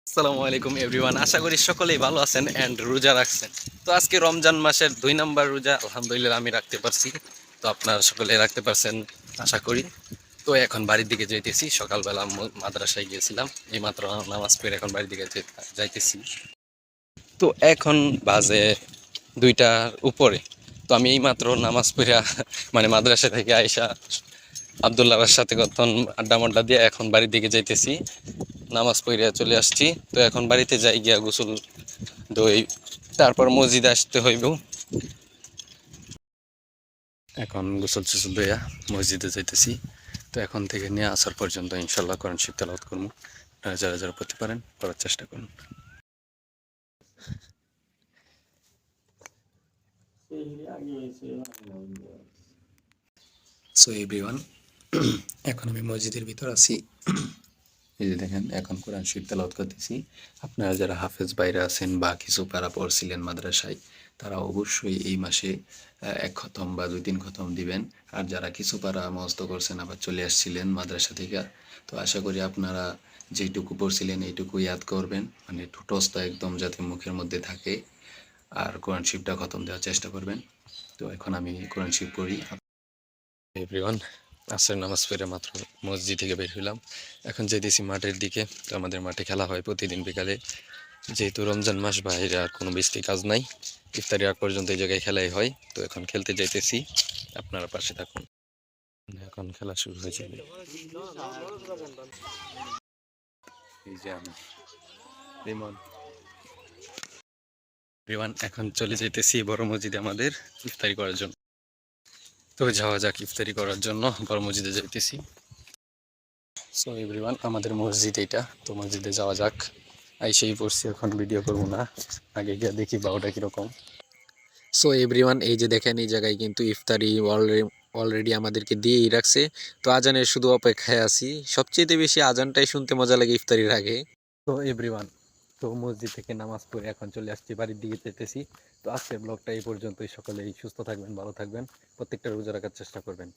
আসসালামু আলাইকুম এভরিওয়ান, আশা করি সকলেই ভালো আছেন এন্ড রোজা রাখছেন। তো আজকে রমজান মাসের 2 নম্বর রোজা, আলহামদুলিল্লাহ আমি রাখতে পারছি। তো আপনারা সকলে রাখতে পারছেন আশা করি। তো এখন বাড়ির দিকে যাইতেছি, সকালবেলা মাদ্রাসায় গিয়েছিলাম, এই মাত্র নামাজ পড়ে এখন বাড়ির দিকে যাইতেছি। তো এখন বাজে 2টার উপরে। তো আমি এই মাত্র নামাজ পড়া মানে মাদ্রাসা থেকে আইসা আবদুল্লাহর সাথে কতক্ষণ আড্ডা মাড্ডা দিয়ে এখন বাড়ির দিকে যাইতেছি। নামাজ পড়িয়া চলে আসছি। তো এখন বাড়িতে যাই গিয়া গোসল দই, তারপর মসজিদে আসতে হইব। এখন গোসল টুসল দইয়া মসজিদে যাইতেছি। তো এখন থেকে নিয়ে আসার পর্যন্ত ইনশাল্লাহ কোরআন শরীফ তেলাওয়াত করবো। যারা যারা পড়তে পারেন পড়ার চেষ্টা করুন। সো এভরিওয়ান, এখন আমি মসজিদের ভিতর আছি। এই যে দেখেন, এখন কোরআন শরীফ তেলাওয়াত করতেছি। আপনারা যারা হাফেজ বাইরে আছেন বা কিছু পারা পড়ছিলেন মাদ্রাসায়, তারা অবশ্যই এই মাসে 1 খতম বা 2-3 খতম দিবেন। আর যারা কিছু পারা মুখস্থ করছেন আবার চলে আসছিলেন মাদ্রাসা থেকে, তো আশা করি আপনারা যেইটুকু পড়ছিলেন এইটুকু ইয়াদ করবেন, মানে ঠোঁটস্থ একদম যাতে মুখের মধ্যে থাকে। আর কোরআন শরীফটা খতম দেওয়ার চেষ্টা করবেন। তো এখন আমি কোরআন শরীফ পড়ি। এভরিওয়ান, আসরের নামাজ পড়ে মাত্র মসজিদ থেকে বের হইলাম। এখন যেতেছি মাঠের দিকে। তো আমাদের মাঠে খেলা হয় প্রতিদিন বিকালে। যেহেতু রমজান মাস, বাইরে আর কোনো বেশি কাজ নাই, ইফতারি আগ পর্যন্ত এই জায়গায় খেলাই হয়। তো এখন খেলতে যাইতেছি, আপনারা পাশে থাকুন। এখন খেলা শুরু হয়ে যাবে। এই যে আমি রিমন। এভরিওয়ান, এখন চলে যাইতেছি বড় মসজিদে আমাদের ইফতারি করার জন্য। তো যাওয়া যাক ইফতারি করার জন্য, বড় মসজিদে যাইতেছি। সো এভরিওয়ান, আমাদের মসজিদ এইটা। তো মসজিদে যাওয়া যাক। আইসেই পড়ছি, এখন ভিডিও করবো না, আগে গিয়ে দেখি বাউটা কীরকম। সো এভরিওয়ান, এই যে দেখেন, এই জায়গায় কিন্তু ইফতারি অলরেডি আমাদেরকে দিয়েই রাখছে। তো আজানের শুধু অপেক্ষায় আছি। সবচেয়ে বেশি আজানটাই শুনতে মজা লাগে ইফতারির আগে। তো এভরিওয়ান, তো মসজিদ থেকে নামাজ পড়ে এখন চলে আসছি, বাড়ির দিকে যেতেছি। তো আজকের ব্লগটা এই পর্যন্তই। সকলেই সুস্থ থাকবেন, ভালো থাকবেন, প্রত্যেকটা রোজা রাখার চেষ্টা করবেন।